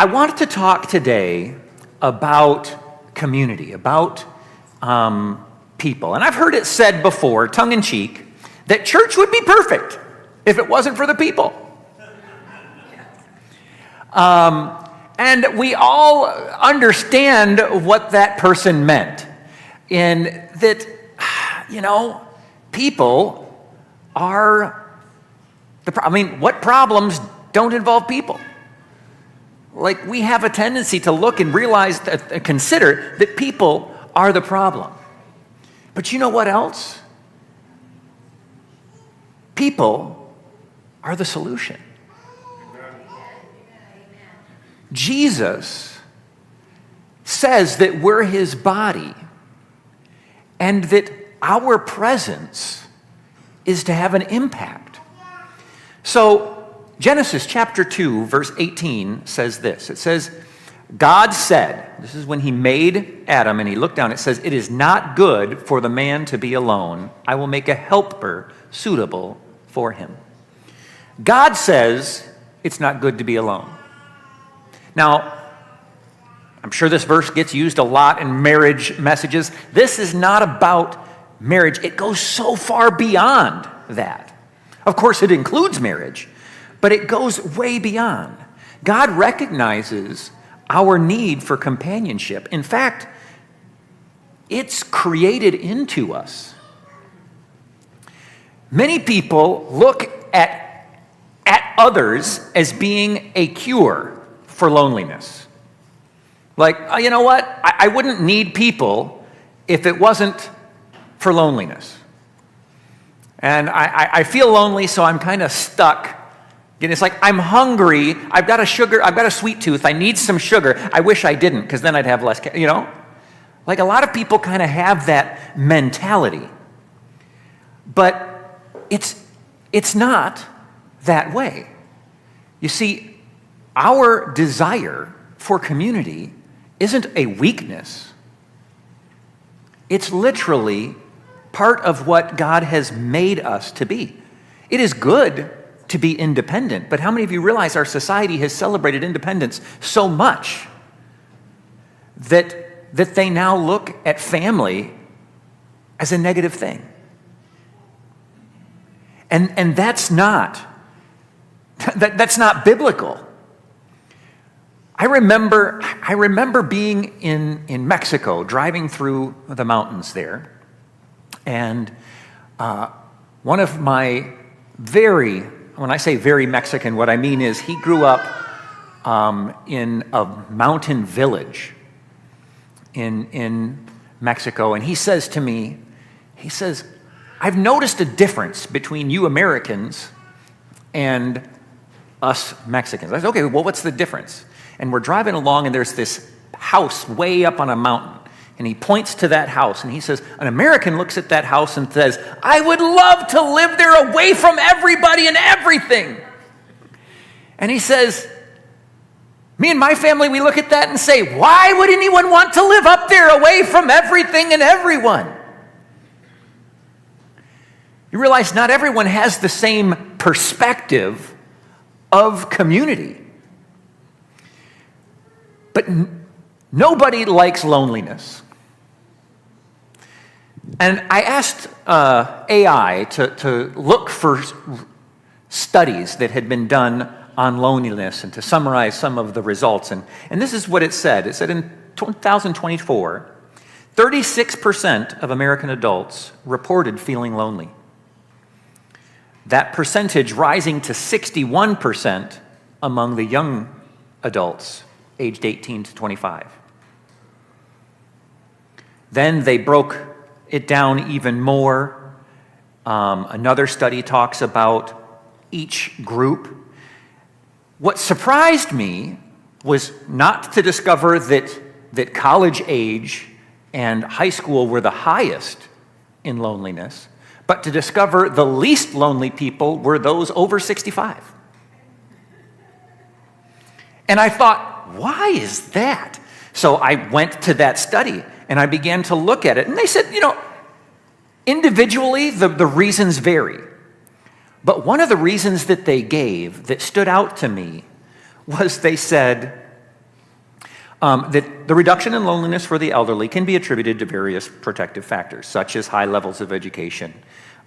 I wanted to talk today about community, about people. And I've heard it said before, tongue-in-cheek, that church would be perfect if it wasn't for the people. And we all understand what that person meant. In that, people are what problems don't involve people? Like, we have a tendency to look and realize, consider that people are the problem. But you know what else? People are the solution. Jesus says that we're his body and that our presence is to have an impact. So Genesis chapter 2, verse 18 says this. It says, God said, this is when he made Adam and he looked down, it says, it is not good for the man to be alone. I will make a helper suitable for him. God says it's not good to be alone. Now, I'm sure this verse gets used a lot in marriage messages. This is not about marriage. It goes so far beyond that. Of course, it includes marriage, but it goes way beyond. God recognizes our need for companionship. In fact, it's created into us. Many people look at others as being a cure for loneliness. Like, you know what? I wouldn't need people if it wasn't for loneliness. And I feel lonely, so I'm kind of stuck. It's like, I'm hungry, I've got a sweet tooth, I need some sugar. I wish I didn't, because then I'd have less, Like, a lot of people kind of have that mentality. But it's not that way. You see, our desire for community isn't a weakness. It's literally part of what God has made us to be. It is good to be independent, but how many of you realize our society has celebrated independence so much that they now look at family as a negative thing? And that's not biblical. I remember being in Mexico, driving through the mountains there, and one of my when I say very Mexican, what I mean is he grew up in a mountain village in Mexico, and he says to me, I've noticed a difference between you Americans and us Mexicans. I said, okay, well, what's the difference? And we're driving along, and there's this house way up on a mountain. And he points to that house, and he says, an American looks at that house and says, I would love to live there away from everybody and everything. And he says, me and my family, we look at that and say, why would anyone want to live up there away from everything and everyone? You realize not everyone has the same perspective of community. But nobody likes loneliness. And I asked AI to look for studies that had been done on loneliness and to summarize some of the results. And this is what it said. It said in 2024, 36% of American adults reported feeling lonely. That percentage rising to 61% among the young adults aged 18 to 25. Then they broke it down even more. Another study talks about each group. What surprised me was not to discover that college age and high school were the highest in loneliness, but to discover the least lonely people were those over 65. And I thought, why is that? So I went to that study and I began to look at it. And they said, individually, the reasons vary. But one of the reasons that they gave that stood out to me was they said, that the reduction in loneliness for the elderly can be attributed to various protective factors, such as high levels of education.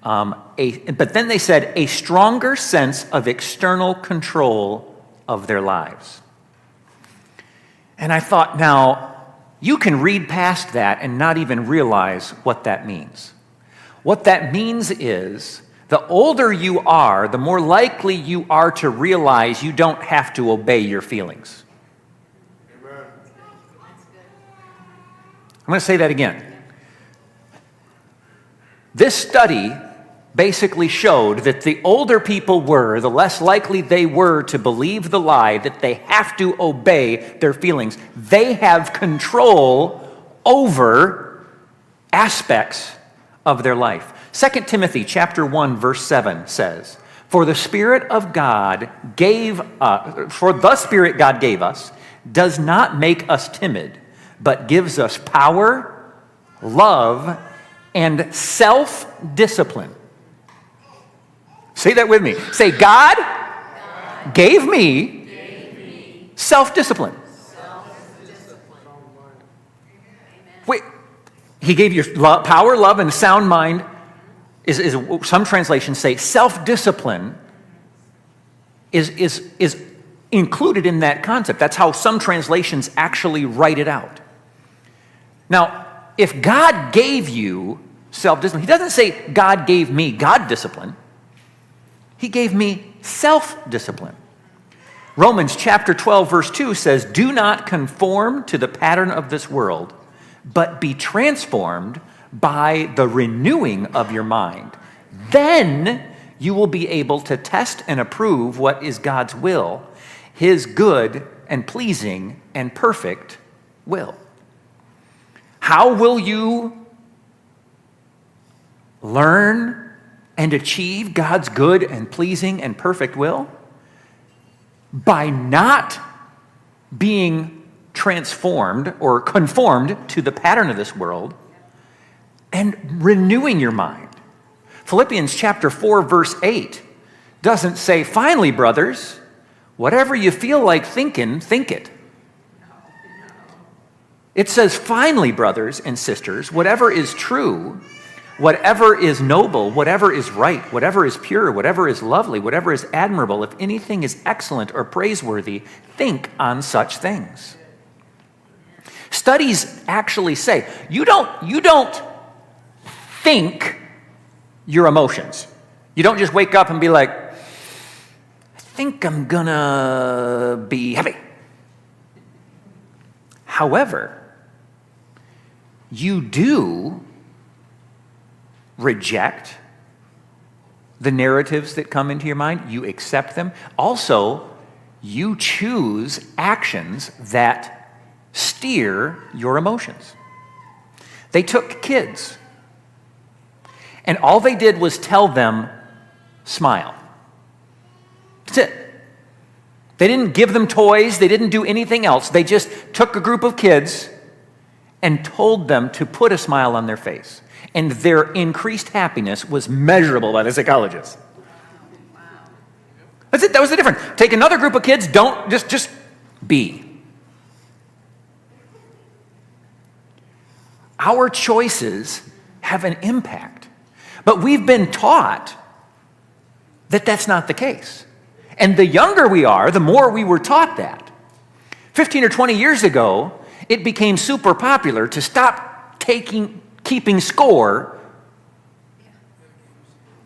But then they said a stronger sense of external control of their lives. And I thought, now, you can read past that and not even realize what that means. What that means is, the older you are, the more likely you are to realize you don't have to obey your feelings. Amen. I'm going to say that again. This study basically showed that the older people were, the less likely they were to believe the lie that they have to obey their feelings. They have control over aspects of their life. 2 Timothy chapter 1, verse 7 says, For the Spirit God gave us, does not make us timid, but gives us power, love, and self-discipline. Say that with me. Say, God gave me self-discipline. Wait, he gave you power, love, and sound mind. Is some translations say self-discipline is included in that concept. That's how some translations actually write it out. Now, if God gave you self-discipline, he doesn't say God gave me God discipline. He gave me self-discipline. Romans chapter 12, verse 2 says, Do not conform to the pattern of this world, but be transformed by the renewing of your mind. Then you will be able to test and approve what is God's will, his good and pleasing and perfect will. How will you learn and achieve God's good and pleasing and perfect will? By not being transformed or conformed to the pattern of this world and renewing your mind. Philippians chapter 4, verse 8 doesn't say, Finally, brothers, whatever you feel like thinking, think it. It says, Finally, brothers and sisters, whatever is true, whatever is noble, whatever is right, whatever is pure, whatever is lovely, whatever is admirable, if anything is excellent or praiseworthy, think on such things. Studies actually say you don't think your emotions. You don't just wake up and be like, I think I'm gonna be happy. However, you do reject the narratives that come into your mind. You accept them. Also, you choose actions that steer your emotions. They took kids, and all they did was tell them, smile. That's it. They didn't give them toys. They didn't do anything else. They just took a group of kids and told them to put a smile on their face. And their increased happiness was measurable by the psychologists. That's it. That was the difference. Take another group of kids, don't just be. Our choices have an impact. But we've been taught that that's not the case. And the younger we are, the more we were taught that. 15 or 20 years ago, it became super popular to stop keeping score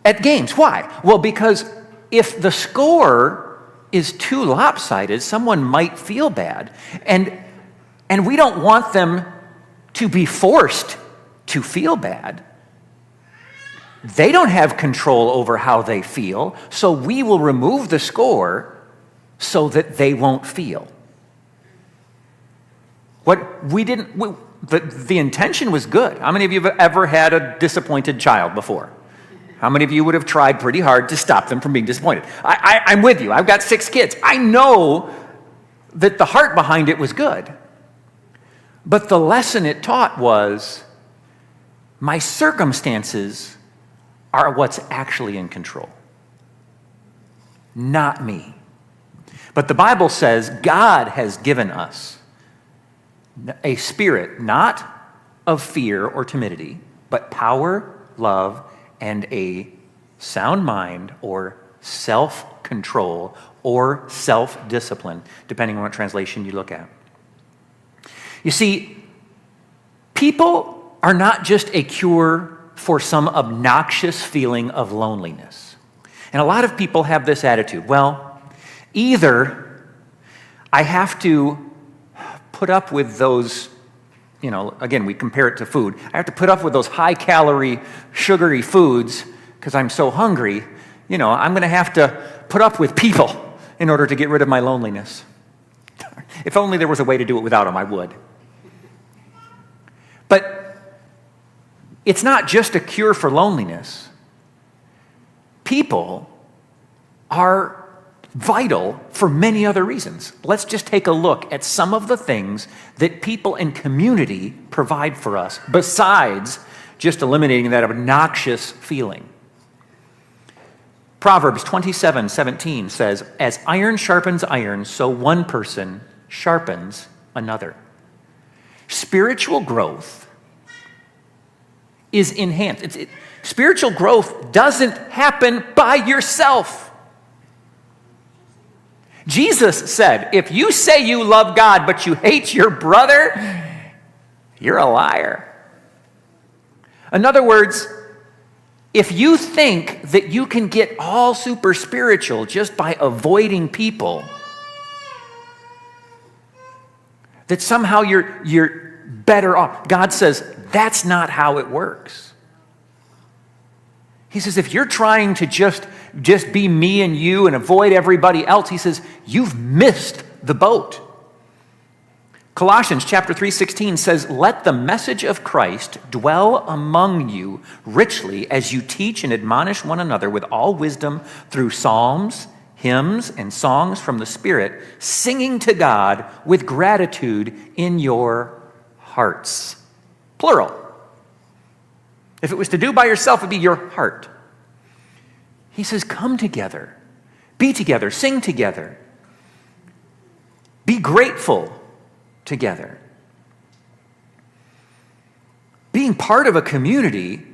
at games. Why? Well, because if the score is too lopsided, someone might feel bad. And we don't want them to be forced to feel bad. They don't have control over how they feel, so we will remove the score so that they won't feel. The intention was good. How many of you have ever had a disappointed child before? How many of you would have tried pretty hard to stop them from being disappointed? I'm with you. I've got 6 kids. I know that the heart behind it was good. But the lesson it taught was, my circumstances are what's actually in control, not me. But the Bible says God has given us a spirit not of fear or timidity, but power, love, and a sound mind or self-control or self-discipline, depending on what translation you look at. You see, people are not just a cure for some obnoxious feeling of loneliness. And a lot of people have this attitude. Well, either I have to put up with those, again, we compare it to food. I have to put up with those high-calorie, sugary foods because I'm so hungry. I'm going to have to put up with people in order to get rid of my loneliness. If only there was a way to do it without them, I would. But it's not just a cure for loneliness. People are vital for many other reasons. Let's just take a look at some of the things that people in community provide for us, besides just eliminating that obnoxious feeling. Proverbs 27:17 says, "As iron sharpens iron, so one person sharpens another." Spiritual growth is enhanced. Spiritual growth doesn't happen by yourself. Jesus said, if you say you love God but you hate your brother, you're a liar. In other words, if you think that you can get all super spiritual just by avoiding people, that somehow you're better off, God says that's not how it works. He says if you're trying to just be me and you and avoid everybody else, he says you've missed the boat. Colossians chapter 3:16 says, "Let the message of Christ dwell among you richly as you teach and admonish one another with all wisdom through psalms, hymns, and songs from the Spirit, singing to God with gratitude in your hearts." Plural. If it was to do by yourself, it would be your heart. He says, come together, be together, sing together, be grateful together. Being part of a community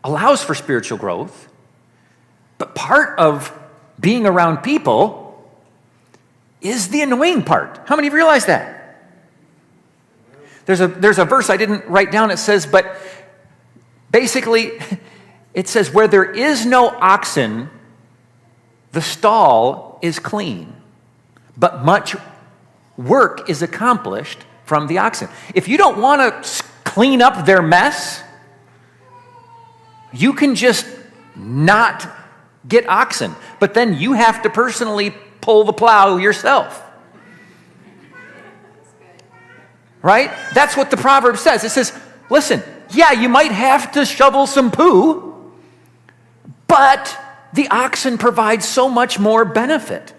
allows for spiritual growth, but part of being around people is the annoying part. How many of you realize that? There's a verse I didn't write down. It says, but basically, it says, where there is no oxen, the stall is clean, but much work is accomplished from the oxen. If you don't want to clean up their mess, you can just not get oxen, but then you have to personally pull the plow yourself. Right? That's what the proverb says. It says, listen, yeah, you might have to shovel some poo, but the oxen provide so much more benefit.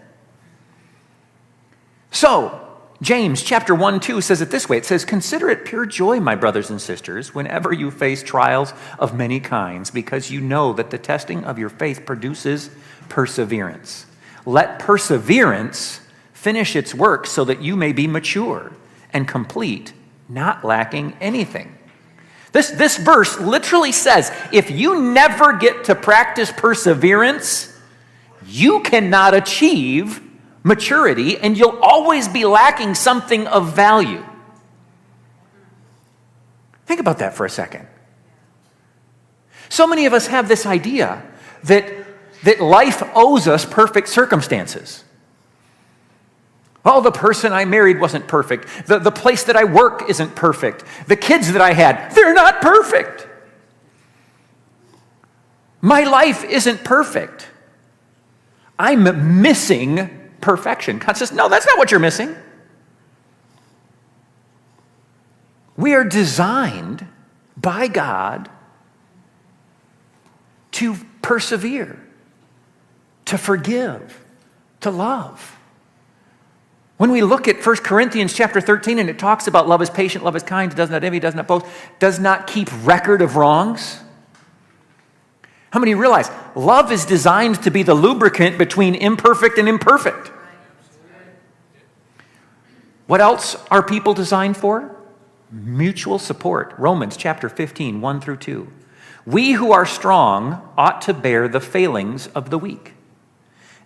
So, James chapter 1:2 says it this way. It says, "Consider it pure joy, my brothers and sisters, whenever you face trials of many kinds, because you know that the testing of your faith produces perseverance. Let perseverance finish its work so that you may be mature and complete, not lacking anything." This verse literally says, if you never get to practice perseverance, you cannot achieve maturity, and you'll always be lacking something of value. Think about that for a second. So many of us have this idea that life owes us perfect circumstances. Oh, the person I married wasn't perfect. The place that I work isn't perfect. The kids that I had, they're not perfect. My life isn't perfect. I'm missing perfection. God says, no, that's not what you're missing. We are designed by God to persevere, to forgive, to love. When we look at 1 Corinthians chapter 13 and it talks about love is patient, love is kind, does not envy, does not boast, does not keep record of wrongs. How many realize love is designed to be the lubricant between imperfect and imperfect? What else are people designed for? mutual support. Romans chapter 15, 1 through 2. We who are strong ought to bear the failings of the weak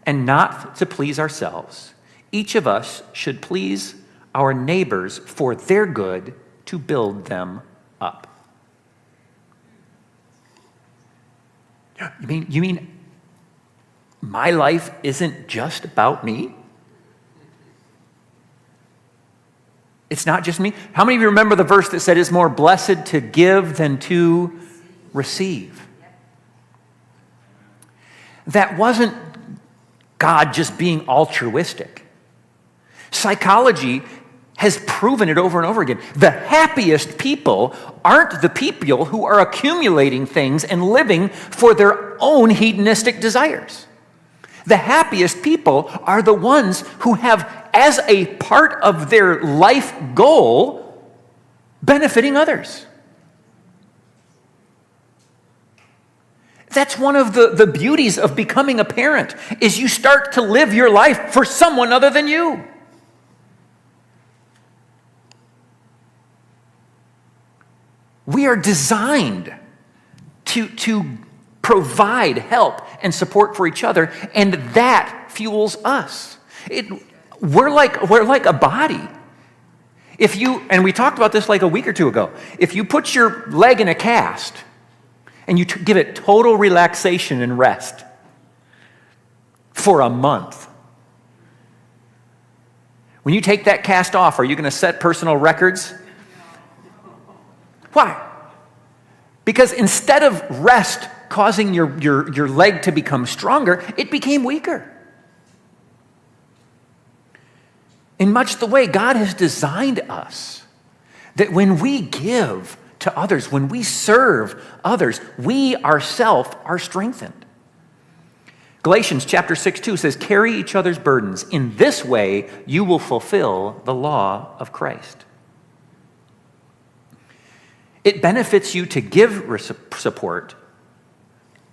and not to please ourselves. Each of us should please our neighbors for their good, to build them up. You mean my life isn't just about me? It's not just me? How many of you remember the verse that said it's more blessed to give than to receive? That wasn't God just being altruistic. Psychology has proven it over and over again. The happiest people aren't the people who are accumulating things and living for their own hedonistic desires. The happiest people are the ones who have, as a part of their life goal, benefiting others. That's one of the beauties of becoming a parent, is you start to live your life for someone other than you. We are designed to provide help and support for each other, and that fuels us. We're like a body. And we talked about this like a week or two ago. If you put your leg in a cast and you give it total relaxation and rest for a month, when you take that cast off, are you going to set personal records? Why? Because instead of rest causing your leg to become stronger, it became weaker. In much the way God has designed us, that when we give to others, when we serve others, we ourselves are strengthened. Galatians chapter 6:2 says, carry each other's burdens. In this way, you will fulfill the law of Christ. It benefits you to give support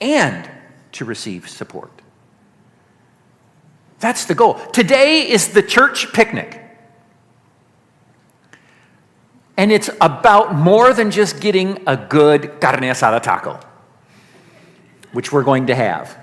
and to receive support. That's the goal. Today is the church picnic. And it's about more than just getting a good carne asada taco, which we're going to have.